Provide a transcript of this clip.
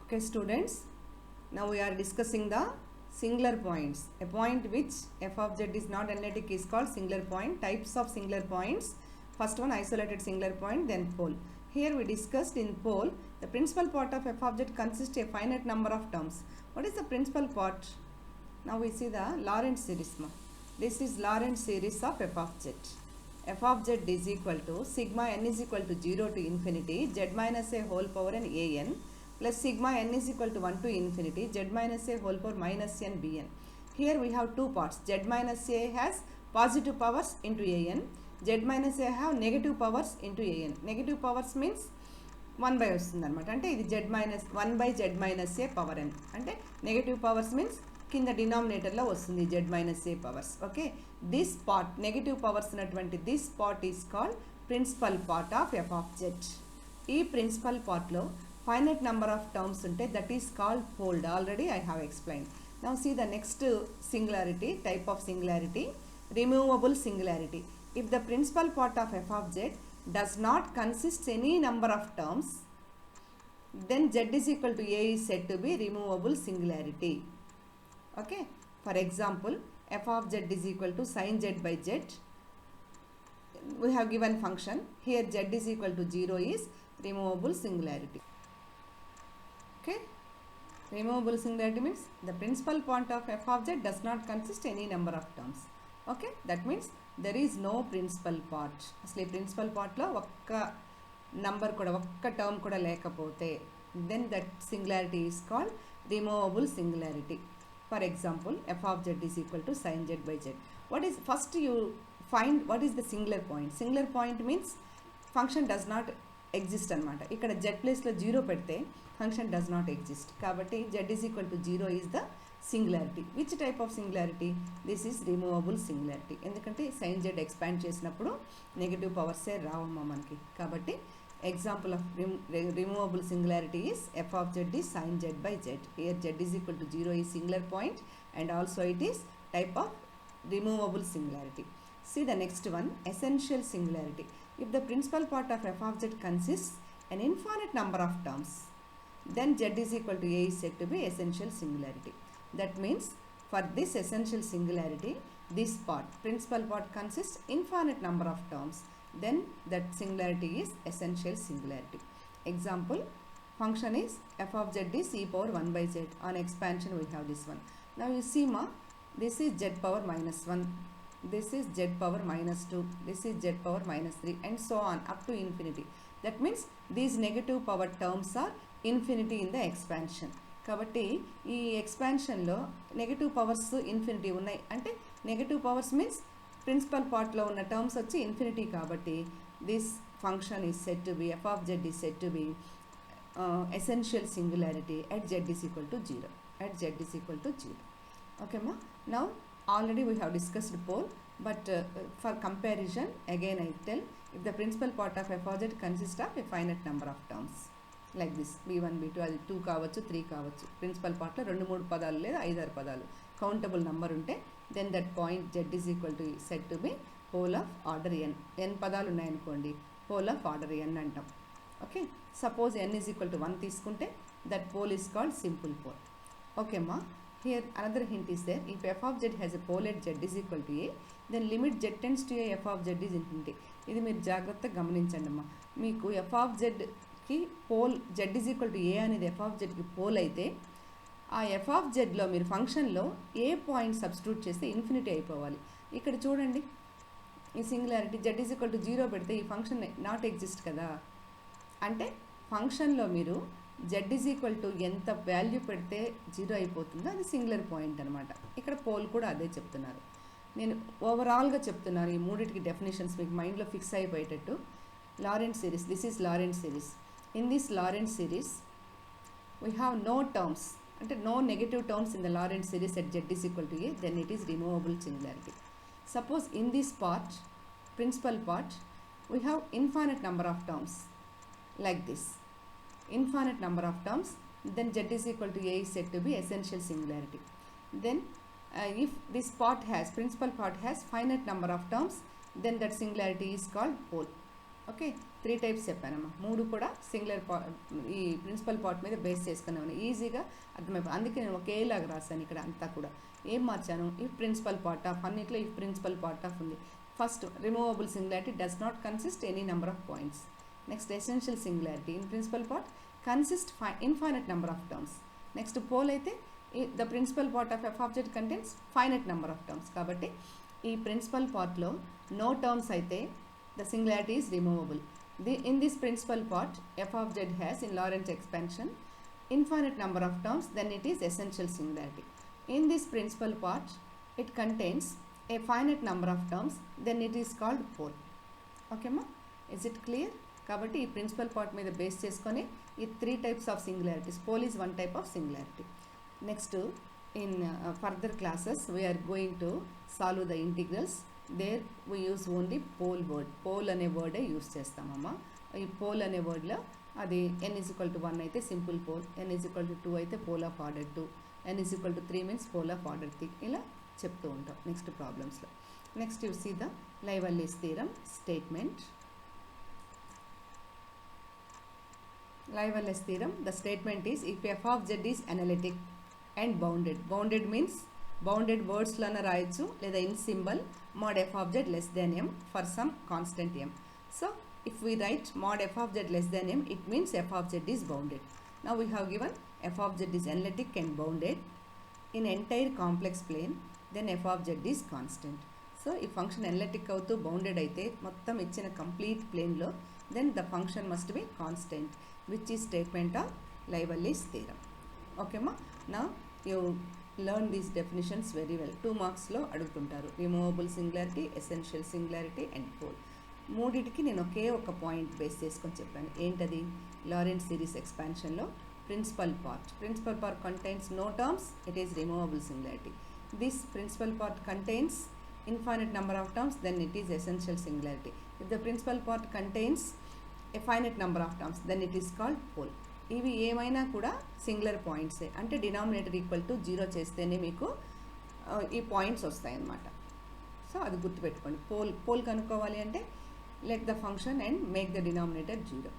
Okay students, now we are discussing the singular points. A point which f of z is not analytic is called singular point. Types of singular points. First one, isolated singular point, then pole. Here we discussed in pole, the principal part of f of z consists a finite number of terms. What is the principal part? Now we see the Lorentz series. This is Lorentz series of f of z. F of z is equal to sigma n is equal to 0 to infinity z minus a whole power n a n plus sigma n is equal to 1 to infinity z minus a whole power minus n bn. Here we have two parts. Z minus a has positive powers into an, z minus a have negative powers into an. Negative powers means 1 by వస్తుంది అనమాట. అంటే ఇది z minus 1 by z minus a power n. అంటే negative powers means కింద డినామినేటర్లో వస్తుంది z minus a పవర్స్. Okay, this part negative powers ఉన్నటువంటి this part is called principal part of f of z. ఈ ప్రిన్సిపల్ పార్ట్లో finite number of terms unte, that is called pole. Already I have explained. Now see the next singularity, type of singularity, removable singularity. If the principal part of f of z does not consist any number of terms, then z is equal to a is said to be removable singularity. Okay, for example, f of z is equal to sin z by z. We have given function here, z is equal to 0 is removable singularity. Okay, removable singularity means the principal point of f of z does not consist any number of terms. Okay, that means there is no principal part. అసలు ఈ principal పార్ట్లో ఒక్క number కూడా ఒక్క term కూడా లేకపోతే then that singularity is called removable singularity. For example, f of z is equal to sin z by z. What is, first you find what is the singular point. Singular point means function does not exist అనమాట. ఇక్కడ z ప్లేస్లో 0 పెడితే function does not exist. కాబట్టి z is equal to 0 is the singularity. Which type of singularity? This is removable singularity. ఎందుకంటే sin z expand చేసినప్పుడు negative పవర్సే రావమ్మా మనకి. కాబట్టి example of removable singularity is f of z is sin z by z. Here z is equal to 0 is singular point and also it is type of removable singularity. See the next one, essential singularity. If the principal part of f of z consists an infinite number of terms, then z is equal to a is said to be essential singularity. That means for this essential singularity, this part, principal part consists infinite number of terms, then that singularity is essential singularity. Example, function is f of z is e power 1 by z. On expansion we have this one. Now you see ma, this is z power minus 1, this is z power minus 2, this is z power minus 3 and so on up to infinity. That means these negative power terms are infinity in the expansion. కాబట్టి ఈ ఎక్స్పాన్షన్లో negative powers infinity ఉన్నాయి. అంటే negative powers means principal పార్ట్లో ఉన్న terms వచ్చి infinity. కాబట్టి this function is set to B, F of Z is set to B essential singularity at z is equal to 0. At z is equal to 0. Okay ma. Now already we have discussed pole, but for comparison again I tell, if the principal part of f of z consists of a finite number of terms like this, b1 b2 అది 2 కావచ్చు 3 కావచ్చు. Principal పార్ట్లో 2-3 పదాలు లేదా 5-6 పదాలు countable number ఉంటే then that point z is equal to set to be pole of order n పదాలు ఉన్నాయనుకోండి, పోల్ ఆఫ్ ఆర్డర్ n అంటాం. Okay, suppose n is equal to 1 తీసుకుంటే that pole is called simple pole. Okay అమ్మా, here another hint is there. If f of z has a pole at z is equal to a, then limit z tends to a f of z is infinity. ఇది మీరు జాగ్రత్తగా గమనించండి అమ్మా. మీకు f of z కి pole z is equal to a అనేది f of z కి pole అయితే ఆ f of zలో మీరు ఫంక్షన్లో ఏ పాయింట్ సబ్స్టిట్యూట్ చేస్తే ఇన్ఫినిటీ అయిపోవాలి. ఇక్కడ చూడండి, ఈ singularity z is equal to 0 పెడితే ఈ ఫంక్షన్ నాట్ ఎగ్జిస్ట్ కదా. అంటే ఫంక్షన్లో మీరు z is equal to ఎంత వాల్యూ పెడితే 0 అయిపోతుందో అది సింగులర్ పాయింట్ అనమాట. ఇక్కడ పోల్ కూడా అదే చెప్తున్నారు. నేను ఓవరాల్గా చెప్తున్నాను ఈ మూడింటికి డెఫినేషన్స్ మీకు మైండ్లో fix అయిపోయేటట్టు. Lorentz series, this is Lorentz series. In this Lorentz series we have no terms, అంటే no negative terms in the Lorentz series at z is equal to a, then it is removable singularity. Suppose in this part, principal part, we have infinite number of terms like this, infinite number of terms, then z is equal to a is said to be essential singularity. Then if this part has, principal part has finite number of terms, then that singularity is called pole. Okay 3 types చెప్పానమ్మా 3 కూడా singular ఈ principal part మీద base చేసుకున్నాను ఈజీగా అర్థమైపోయి అందుకే నేను ఒకేలాగా రాశాను ఇక్కడ అంతా కూడా ఏం మార్చాను ఈ ప్రిన్సిపల్ పార్ట్ ఆఫ్ అన్నిట్లో ఈ ప్రిన్సిపల్ పార్ట్ ఆఫ్ ఉంది first removable singularity does not consist any number of points next essential singularity in principal part consist infinite number of terms next pole అయితే the principal part of F object contents finite number of terms కాబట్టి ఈ principal పార్ట్లో no terms అయితే the singularity is removable. In this principal part, f of z has in Lorentz expansion infinite number of terms, then it is essential singularity. In this principal part, it contains a finite number of terms, then it is called pole. Okay ma? Is it clear? కాబట్టి ఈ principal part మీద base చేసుకొని ఈ 3 types of singularities. Pole is one type of singularity. Next, in further classes, we are going to solve the integrals. There we use only pole word pole అనే వర్డే use చేస్తామమ్మా ఈ pole అనే వర్డ్లో అది n=1 అయితే simple pole n=2 అయితే pole of order 2 n=3 means pole of order 3 ఇలా చెప్తూ ఉంటాం నెక్స్ట్ ప్రాబ్లమ్స్లో next you see the Liouville's theorem statement Liverless theorem, the statement is if f of z is analytic and bounded. Bounded means bounded words lana రాయొచ్చు లేదా in symbol mod f of z less than m for some constant m. So if we write mod f of z less than m, it means f of z is bounded. Now we have given f of z is analytic and bounded in entire complex plane, then f of z is constant. So if function analytic అవుతూ bounded అయితే మొత్తం ఇచ్చిన complete plane లో then the function must be constant, which is statement of Liverless theorem. Okay ma? Now you learn these definitions very well. 2 marks లో అడుగుతుంటారు removable singularity essential singularity and pole మూడిటికి నేను ఒకే ఒక పాయింట్ బేస్ చేసుకొని చెప్పాను ఏంటది లారెంట్స్ సిరీస్ ఎక్స్పాన్షన్లో principal part contains no terms it is removable singularity this principal part contains infinite number of terms, then it is essential singularity. If the principal part contains a finite number of terms, then it is called pole. ఇవి ఏమైనా కూడా singular పాయింట్సే అంటే denominator equal to 0 చేస్తేనే మీకు ఈ points వస్తాయి అన్నమాట so అది గుర్తుపెట్టుకోండి పోల్ కనుక్కోవాలి అంటే let the function and make the denominator 0